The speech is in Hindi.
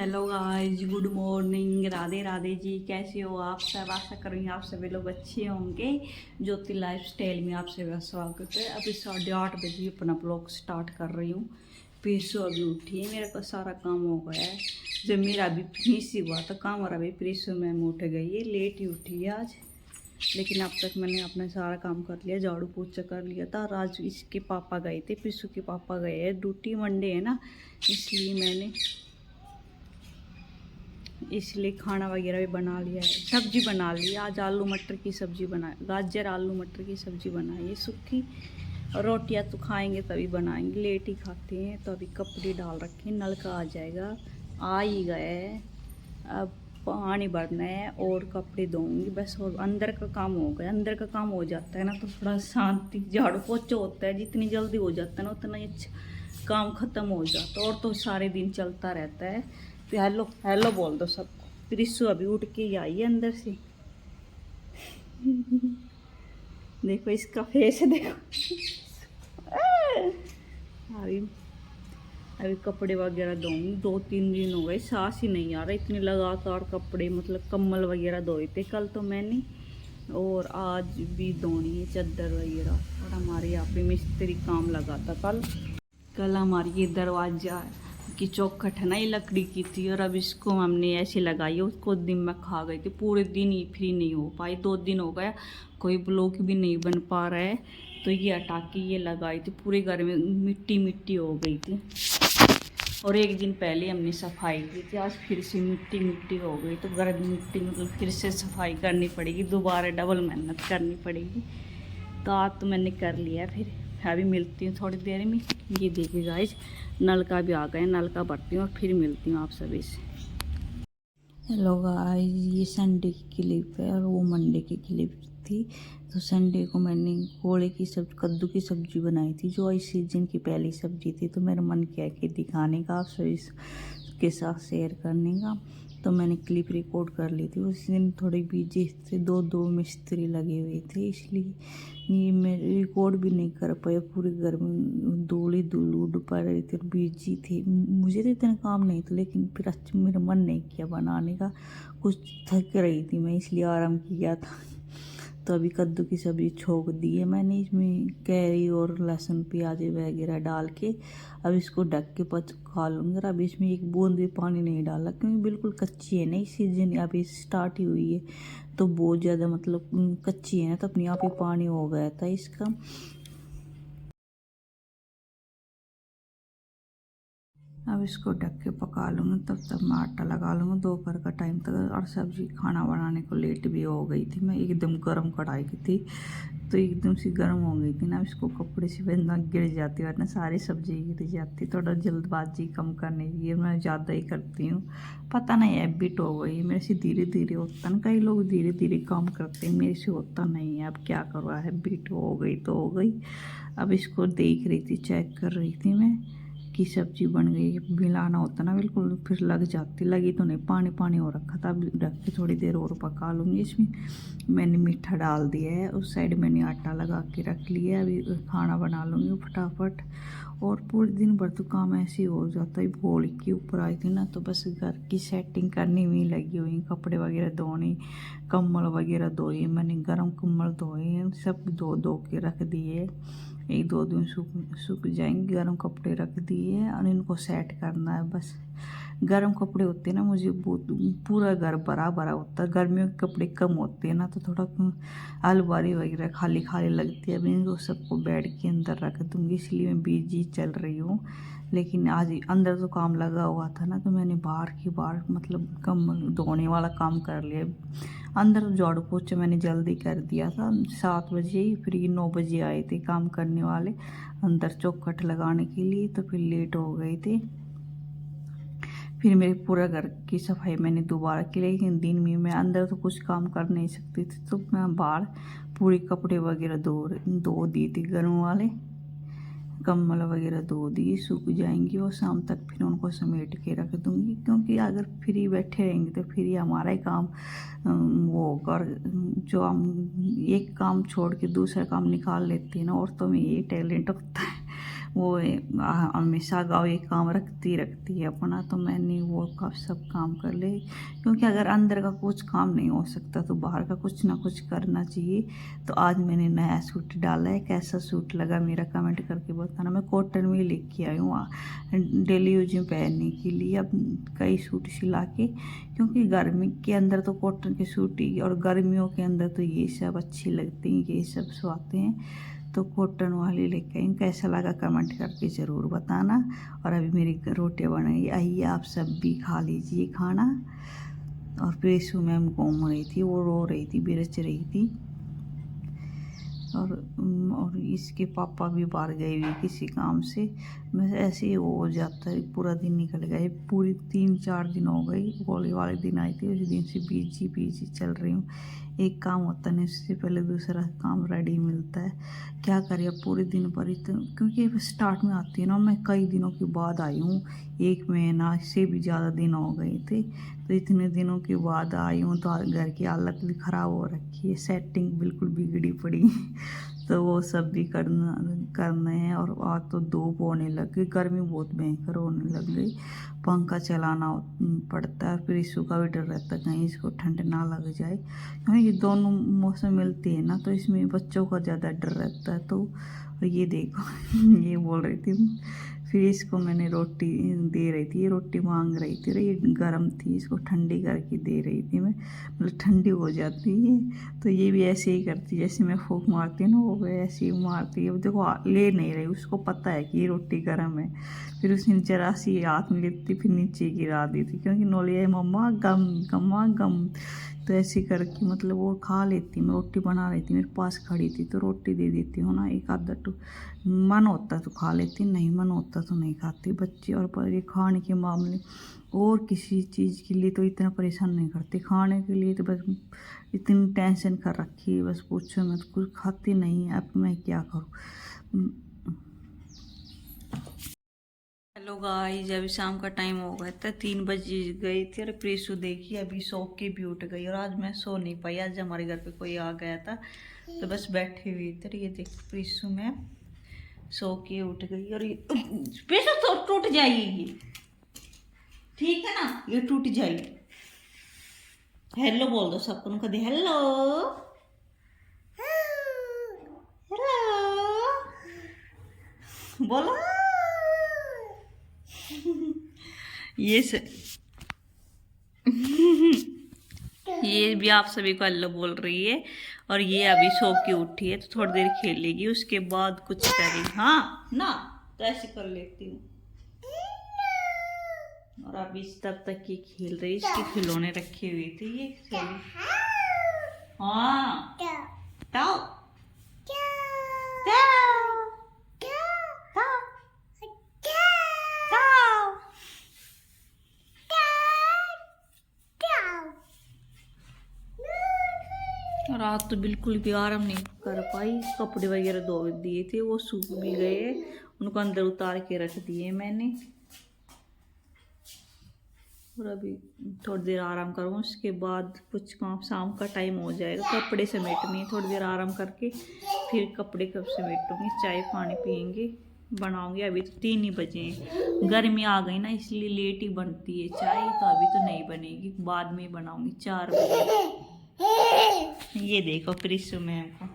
Hello guys, good morning, Radhe Radhe ji. कैसे हो आप सब? आशा करूँगी आप सभी लोग अच्छे होंगे। ज्योति लाइफ स्टाइल में आप सभी का स्वागत है। अभी 8:30 बजे अपना ब्लॉग स्टार्ट कर रही हूँ। प्रीसु अभी उठी है, मेरा का सारा काम हो गया है। जब मेरा अभी फिनिश हुआ तो काम और अभी प्रीसु मैम उठ गई है, लेट ही उठी है आज। लेकिन अब तक मैंने अपना सारा काम कर लिया, झाड़ू पोछा कर लिया था। और आज इसके पापा गए थे, प्रीसु के पापा गए हैं ड्यूटी, मंडे है ना, इसलिए खाना वगैरह भी बना लिया है। सब्जी बना ली आज, आलू मटर की सब्जी बना, गाजर आलू मटर की सब्जी बनाई है सूखी। और रोटियां तो खाएंगे तभी बनाएंगे, लेट ही खाते हैं। तो अभी कपड़े डाल रखे हैं, नलका आ जाएगा, आ ही गया है। अब पानी भरना है और कपड़े धोऊंगी बस। और अंदर का काम हो गया, अंदर का काम हो जाता है ना तो थोड़ा शांति, झाड़ू पोछा होता है, जितनी जल्दी हो जाता है ना उतना ही अच्छा काम ख़त्म हो जाता है। और तो सारे दिन चलता रहता है। तो हेलो हेलो बोल दो सबको। प्रिसु अभी उठ के ही आई है अंदर से। देखो इसका फेस देखो। अभी अभी कपड़े वगैरह धोऊंगी। 2-3 दिन हो गए, सांस ही नहीं आ रहा, इतने लगातार कपड़े, मतलब कम्बल वगैरह धोए थे कल तो मैंने, और आज भी धोनी है चादर वगैरह। और हमारे यहाँ पे मिस्त्री काम लगा था कल हमारी ये दरवाजा की चौखट है ना, ये लकड़ी की थी। और अब इसको हमने ऐसे लगाई है, उसको दिन में खा गई थी, पूरे दिन ही फ्री नहीं हो पाई। 2 दिन हो गया, कोई ब्लॉक भी नहीं बन पा रहा है। तो ये हटा के ये लगाई थी, पूरे घर में मिट्टी मिट्टी हो गई थी। और एक दिन पहले हमने सफाई की थी, आज फिर से मिट्टी मिट्टी हो गई। तो घर में मिट्टी, मतलब फिर से सफाई करनी पड़ेगी, दोबारा डबल मेहनत करनी पड़ेगी। तो आज तो मैंने कर लिया। फिर अभी मिलती हूँ थोड़ी देर में। ये देखिए गाइस, नलका भी आ गया, नलका भरती हूँ और फिर मिलती हूँ आप सभी से। हेलो गाइस, ये संडे की क्लिप है और वो मंडे की क्लिप थी। तो संडे को मैंने कोड़े की सब्जी, कद्दू की सब्जी बनाई थी, जो इस सीजन की पहली सब्जी थी। तो मेरा मन किया कि दिखाने का, आप सभी के साथ शेयर करने का। तो मैंने क्लिप रिकॉर्ड कर ली थी। उस दिन थोड़े बिजी थे, दो मिस्त्री लगे हुए थे, इसलिए ये मैं रिकॉर्ड भी नहीं कर पाया। पूरे घर में धूल ही धूल उड़ पा रही थी, बिजी थी। मुझे तो इतना काम नहीं था, लेकिन फिर अच्छा मेरा मन नहीं किया बनाने का, कुछ थक रही थी मैं, इसलिए आराम किया था। तो अभी कद्दू की सब्ज़ी छोक दी है मैंने, इसमें कैरी और लहसुन प्याज वगैरह डाल के अब इसको ढक के पका लूँगी। और अभी इसमें एक बूंद भी पानी नहीं डाला, क्योंकि बिल्कुल कच्ची है, नई सीजन अभी स्टार्ट ही हुई है। तो बहुत ज़्यादा मतलब कच्ची है ना, तो अपने आप ही पानी हो गया था इसका। अब इसको ढक के पका लूँगी, तब तक मैं आटा लगा लूँगी दोपहर का टाइम तक। और सब्ज़ी खाना बनाने को लेट भी हो गई थी, मैं एकदम गर्म कढ़ाई की थी, तो एकदम से गर्म हो गई थी ना। इसको कपड़े से बंदा गिर जाती, वरना सारी सब्ज़ी गिर जाती। थोड़ा जल्दबाजी कम करने की है, मैं ज़्यादा ही करती हूँ, पता नहीं हैबिट हो गई मेरे से। धीरे धीरे होता ना, कई लोग धीरे धीरे काम करते हैं, मेरे से होता नहीं है। अब क्या करूँ, हैबिट हो गई तो हो गई। अब इसको देख रही थी, चेक कर रही थी मैं कि सब्जी बन गई। मिलाना होता ना बिल्कुल, फिर लग जाती, लगी तो नहीं, पानी पानी हो रखा था। अब ढक के थोड़ी देर और पका लूँगी। इसमें मैंने मीठा डाल दिया है, उस साइड मैंने आटा लगा के रख लिया है। अभी खाना बना लूँगी फटाफट। और पूरे दिन भर तो काम ऐसे ही हो जाता है। भोल के ऊपर आई थी ना, तो बस घर की सेटिंग करने में ही लगी हुई, कपड़े वगैरह धोने, कम्बल वगैरह धोए मैंने, गर्म कम्बल धोए हैं, सब धो के रख दिए। 1-2 दिन सूख जाएंगे। गर्म कपड़े रख दिए हैं और इनको सेट करना है बस। गर्म कपड़े होते हैं ना, मुझे बहुत, पूरा घर भरा भरा होता है। गर्मियों के कपड़े कम होते हैं ना, तो थोड़ा अलमारी वगैरह खाली खाली लगती है। अभी इनको सबको बेड के अंदर रख दूँगी, इसलिए मैं बिजी चल रही हूँ। लेकिन आज अंदर तो काम लगा हुआ था ना, तो मैंने बाहर मतलब कम धोने वाला काम कर लिया। अंदर झाड़ू पोछा मैंने जल्दी कर दिया था, 7 बजे ही। फिर 9 बजे आए थे काम करने वाले अंदर चौखट लगाने के लिए, तो फिर लेट हो गए थे। फिर मेरे पूरा घर की सफाई मैंने दोबारा की, लेकिन दिन में मैं अंदर तो कुछ काम कर नहीं सकती थी, तो मैं बाहर पूरे कपड़े वगैरह धो दी थी, गर्म वाले कम्बल वगैरह धो दिए, सूख जाएंगी और शाम तक फिर उनको समेट के रख दूँगी। क्योंकि अगर फ्री बैठे रहेंगे तो फिर ही हमारा ही काम वो कर, जो हम एक काम छोड़ के दूसरा काम निकाल लेते हैं ना, औरतों में ये टैलेंट होता है, वो हमेशा गाँव ये काम रखती है अपना, तो मैंने वो सब काम कर ले, क्योंकि अगर अंदर का कुछ काम नहीं हो सकता तो बाहर का कुछ ना कुछ करना चाहिए। तो आज मैंने नया सूट डाला है, कैसा सूट लगा मेरा कमेंट करके बताना। मैं कॉटन में लेके आई हूँ डेली यूज में पहनने के लिए, अब कई सूट सिला के, क्योंकि गर्मी के अंदर तो कॉटन के सूट ही, और गर्मियों के अंदर तो ये सब अच्छी लगती हैं, ये सब सुहाते हैं। तो कॉटन वाली लेके आई, कैसा लगा कमेंट करके ज़रूर बताना। और अभी मेरी रोटी बनाई, आइए आप सब भी खा लीजिए खाना। और प्रेसू मैम घूम रही थी, वो रो रही थी, बेरच रही थी। और इसके पापा भी बाहर गए हुए किसी काम से। मैं ऐसे ही हो जाता है, पूरा दिन निकल गया, पूरी 3-4 दिन हो गई। होली वाले दिन आई थी, उस दिन से बिजी चल रही हूँ। एक काम होता नहीं, उससे पहले दूसरा काम रेडी मिलता है। क्या करें अब, पूरे दिन पर ही तो, क्योंकि स्टार्ट में आती है ना, मैं कई दिनों के बाद आई हूँ, 1 महीना से भी ज़्यादा दिन हो गए थे। तो इतने दिनों के बाद आई हूँ तो घर की हालत भी ख़राब हो रखी है, सेटिंग बिल्कुल बिगड़ी पड़ी तो वो सब भी करने हैं। और आज तो धूप होने लग गई, गर्मी बहुत भयंकर होने लग गई, पंखा चलाना पड़ता है। फिर इसू का भी डर रहता है कहीं इसको ठंड ना लग जाए, क्योंकि ये दोनों मौसम मिलती है ना, तो इसमें बच्चों का ज़्यादा डर रहता है। तो ये देखो ये बोल रही थी, फिर इसको मैंने रोटी दे रही थी, ये रोटी मांग रही थी, ये गर्म थी, इसको ठंडी करके दे रही थी मैं, मतलब ठंडी हो जाती है। तो ये भी ऐसे ही करती है, जैसे मैं फूंक मारती हूँ ना, वो ऐसे ही मारती है। वो देखो ले नहीं रही, उसको पता है कि ये रोटी गर्म है। फिर उसने जरा सी हाथ में लेती, फिर नीचे गिरा दी थी, क्योंकि नोलिया मम्मा गम गम्मा गम। तो ऐसे करके मतलब वो खा लेती। मैं रोटी बना रही थी, मेरे पास खड़ी थी, तो रोटी दे देती हूँ ना, एक आधा टू, मन होता तो खा लेती, नहीं मन होता तो नहीं खाती बच्चे। और पर ये खाने के मामले और किसी चीज़ के लिए तो इतना परेशान नहीं करते, खाने के लिए तो बस इतनी टेंशन कर रखी है, बस पूछो मत, कुछ खाती नहीं है। अब मैं क्या करूँ। हेलो गाइस, अभी शाम का टाइम हो गया था, 3 बज गई थी, और प्रीशु देखी अभी सो के भी उठ गई। और आज मैं सो नहीं पाई, आज हमारे घर पे कोई आ गया था, तो बस बैठे हुए थे। ये देख प्रीशु में सो के उठ गई, और ये प्रीशु तो टूट जाएगी, ठीक है ना, ये टूट जाएगी। हेलो बोल दो सबको, कभी हेलो हेलो बोलो ये ये भी आप सभी को हेलो बोल रही है। और ये अभी सो के उठी है, तो थोड़ी देर खेलेगी, उसके बाद कुछ करेगी। हाँ ना, तो ऐसे कर लेती हूँ। और अभी तब तक ये खेल रही, इसके खिलौने रखे हुए थे ये चली। हाँ टाओ रात तो बिल्कुल भी आराम नहीं कर पाई, कपड़े वगैरह धो दिए थे, वो सूख भी गए, उनको अंदर उतार के रख दिए मैंने। और अभी थोड़ी देर आराम करूँ, उसके बाद कुछ काम, शाम का टाइम हो जाएगा, कपड़े समेटने, थोड़ी देर आराम करके फिर कपड़े कब समेटूँगी, चाय पानी पियेंगे, बनाऊँगी। अभी तो 3 ही बजे, गर्मी आ गई ना, इसलिए लेट ही बनती है चाय, तो अभी तो नहीं बनेगी, बाद में बनाऊँगी 4 बजे। ये देखो प्रिसु मैम को।